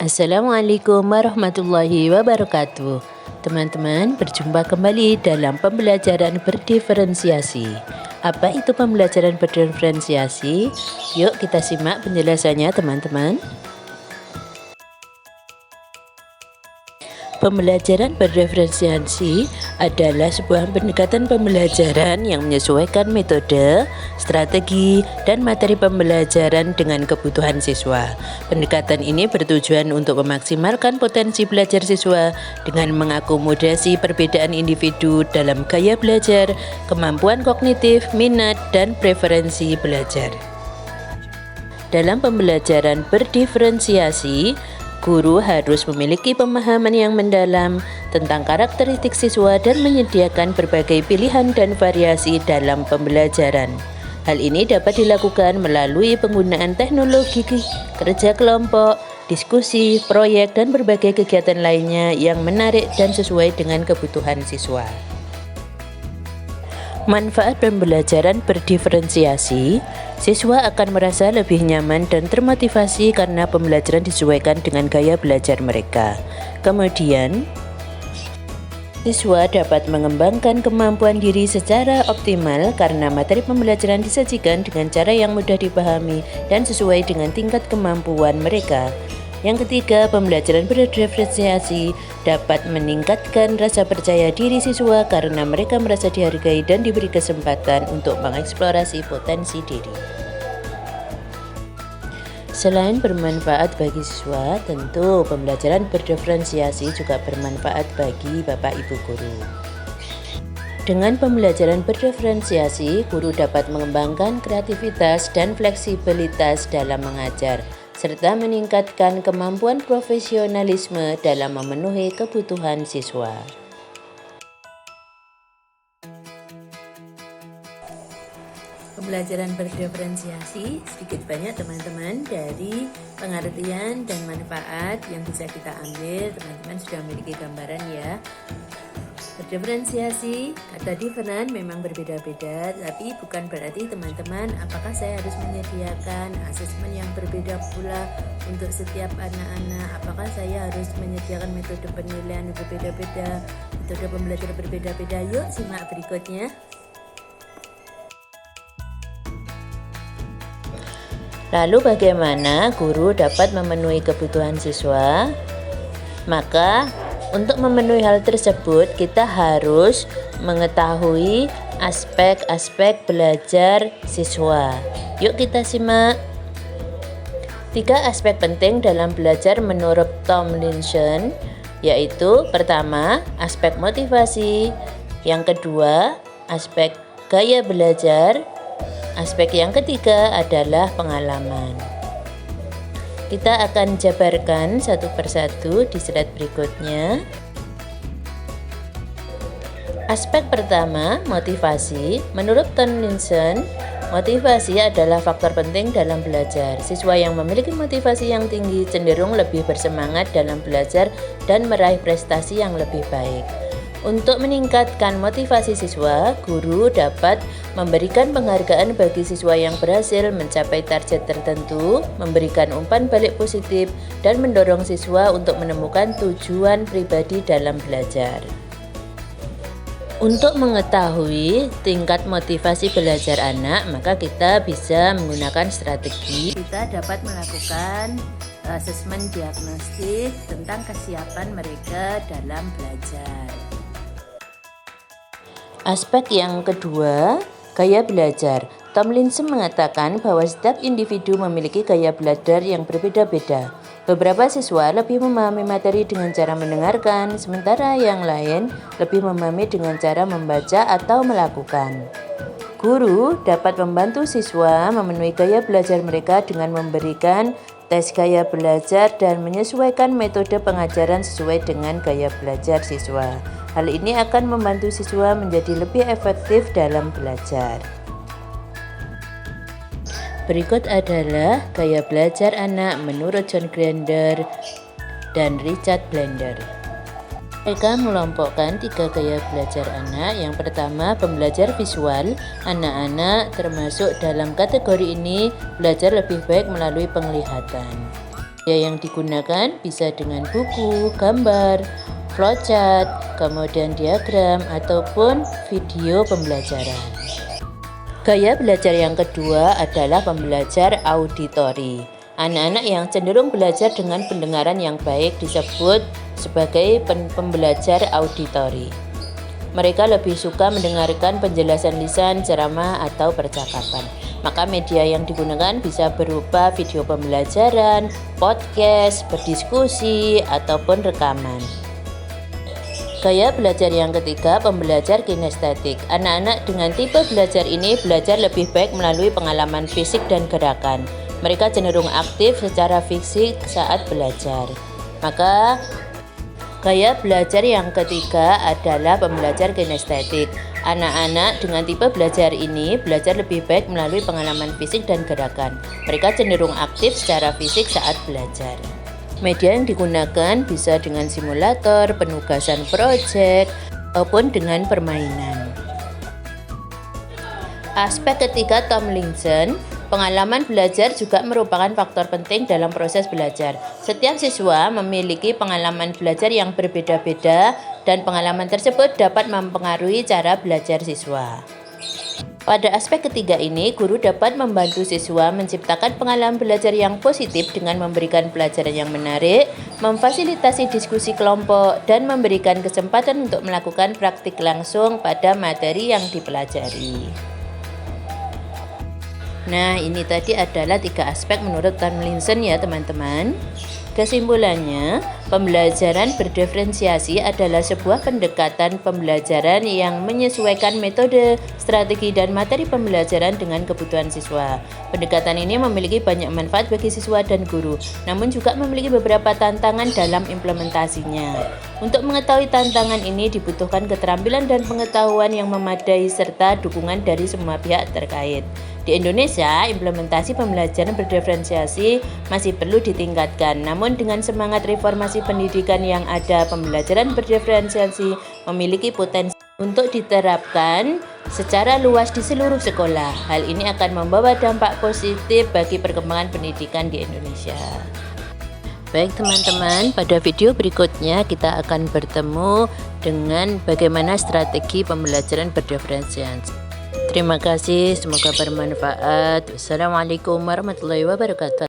Assalamualaikum warahmatullahi wabarakatuh. Teman-teman, berjumpa kembali dalam pembelajaran berdiferensiasi. Apa itu pembelajaran berdiferensiasi? Yuk kita simak penjelasannya, teman-teman. Pembelajaran berdiferensiasi adalah sebuah pendekatan pembelajaran yang menyesuaikan metode, strategi, dan materi pembelajaran dengan kebutuhan siswa. Pendekatan ini bertujuan untuk memaksimalkan potensi belajar siswa dengan mengakomodasi perbedaan individu dalam gaya belajar, kemampuan kognitif, minat, dan preferensi belajar. Dalam pembelajaran berdiferensiasi, guru harus memiliki pemahaman yang mendalam tentang karakteristik siswa dan menyediakan berbagai pilihan dan variasi dalam pembelajaran. Hal ini dapat dilakukan melalui penggunaan teknologi, kerja kelompok, diskusi, proyek, dan berbagai kegiatan lainnya yang menarik dan sesuai dengan kebutuhan siswa. Manfaat pembelajaran berdiferensiasi, siswa akan merasa lebih nyaman dan termotivasi karena pembelajaran disesuaikan dengan gaya belajar mereka. Kemudian, siswa dapat mengembangkan kemampuan diri secara optimal karena materi pembelajaran disajikan dengan cara yang mudah dipahami dan sesuai dengan tingkat kemampuan mereka. Yang ketiga, pembelajaran berdiferensiasi dapat meningkatkan rasa percaya diri siswa karena mereka merasa dihargai dan diberi kesempatan untuk mengeksplorasi potensi diri. Selain bermanfaat bagi siswa, tentu pembelajaran berdiferensiasi juga bermanfaat bagi Bapak Ibu guru. Dengan pembelajaran berdiferensiasi, guru dapat mengembangkan kreativitas dan fleksibilitas dalam mengajar, serta meningkatkan kemampuan profesionalisme dalam memenuhi kebutuhan siswa. Pembelajaran berdiferensiasi sedikit banyak teman-teman dari pengertian dan manfaat yang bisa kita ambil. Teman-teman sudah memiliki gambaran ya. Berdiferensiasi, kata different memang berbeda-beda, tapi bukan berarti teman-teman apakah saya harus menyediakan asesmen yang berbeda pula untuk setiap anak-anak, apakah saya harus menyediakan metode penilaian berbeda-beda, metode pembelajaran berbeda-beda. Yuk simak berikutnya. Lalu bagaimana guru dapat memenuhi kebutuhan siswa? Maka untuk memenuhi hal tersebut, kita harus mengetahui aspek-aspek belajar siswa. Yuk kita simak. 3 aspek penting dalam belajar menurut Tomlinson, yaitu pertama, aspek motivasi, yang kedua, aspek gaya belajar, aspek yang ketiga adalah pengalaman. Kita akan jabarkan satu persatu di slide berikutnya. Aspek pertama, motivasi. Menurut Tomlinson, motivasi adalah faktor penting dalam belajar. Siswa yang memiliki motivasi yang tinggi cenderung lebih bersemangat dalam belajar dan meraih prestasi yang lebih baik. Untuk meningkatkan motivasi siswa, guru dapat memberikan penghargaan bagi siswa yang berhasil mencapai target tertentu, memberikan umpan balik positif, dan mendorong siswa untuk menemukan tujuan pribadi dalam belajar. Untuk mengetahui tingkat motivasi belajar anak, maka kita bisa menggunakan strategi. Kita dapat melakukan asesmen diagnostik tentang kesiapan mereka dalam belajar. Aspek yang kedua, gaya belajar. Tomlinson mengatakan bahwa setiap individu memiliki gaya belajar yang berbeda-beda. Beberapa siswa lebih memahami materi dengan cara mendengarkan, sementara yang lain lebih memahami dengan cara membaca atau melakukan. Guru dapat membantu siswa memenuhi gaya belajar mereka dengan memberikan tes gaya belajar dan menyesuaikan metode pengajaran sesuai dengan gaya belajar siswa. Hal ini akan membantu siswa menjadi lebih efektif dalam belajar. Berikut adalah gaya belajar anak menurut John Grinder dan Richard Blender. Mereka melompokkan 3 gaya belajar anak. Yang pertama, pembelajar visual. Anak-anak termasuk dalam kategori ini belajar lebih baik melalui penglihatan. Ya, yang digunakan bisa dengan buku, gambar, flowchart, kemudian diagram, ataupun video pembelajaran. Gaya belajar yang kedua adalah pembelajar auditori. Anak-anak yang cenderung belajar dengan pendengaran yang baik disebut sebagai pembelajar auditori. Mereka lebih suka mendengarkan penjelasan lisan, ceramah, atau percakapan. Maka media yang digunakan bisa berupa video pembelajaran, podcast, berdiskusi, ataupun rekaman. Gaya belajar yang ketiga, pembelajar kinestetik. Anak-anak dengan tipe belajar ini belajar lebih baik melalui pengalaman fisik dan gerakan. Mereka cenderung aktif secara fisik saat belajar. Maka gaya belajar yang ketiga adalah pembelajar kinestetik. Anak-anak dengan tipe belajar ini belajar lebih baik melalui pengalaman fisik dan gerakan. Mereka cenderung aktif secara fisik saat belajar. Media yang digunakan bisa dengan simulator, penugasan proyek, maupun dengan permainan. Aspek ketiga Tomlinson, pengalaman belajar juga merupakan faktor penting dalam proses belajar. Setiap siswa memiliki pengalaman belajar yang berbeda-beda dan pengalaman tersebut dapat mempengaruhi cara belajar siswa. Pada aspek ketiga ini, guru dapat membantu siswa menciptakan pengalaman belajar yang positif dengan memberikan pelajaran yang menarik, memfasilitasi diskusi kelompok, dan memberikan kesempatan untuk melakukan praktik langsung pada materi yang dipelajari. Nah, ini tadi adalah 3 aspek menurut Tomlinson ya teman-teman. Kesimpulannya, pembelajaran berdiferensiasi adalah sebuah pendekatan pembelajaran yang menyesuaikan metode, strategi, dan materi pembelajaran dengan kebutuhan siswa. Pendekatan ini memiliki banyak manfaat bagi siswa dan guru, namun juga memiliki beberapa tantangan dalam implementasinya. Untuk mengetahui tantangan ini dibutuhkan keterampilan dan pengetahuan yang memadai serta dukungan dari semua pihak terkait. Di Indonesia, implementasi pembelajaran berdiferensiasi masih perlu ditingkatkan. Namun dengan semangat reformasi pendidikan yang ada, pembelajaran berdiferensiasi memiliki potensi untuk diterapkan secara luas di seluruh sekolah. Hal ini akan membawa dampak positif bagi perkembangan pendidikan di Indonesia. Baik teman-teman, pada video berikutnya kita akan bertemu dengan bagaimana strategi pembelajaran berdiferensiasi. Terima kasih, semoga bermanfaat. Wassalamualaikum warahmatullahi wabarakatuh.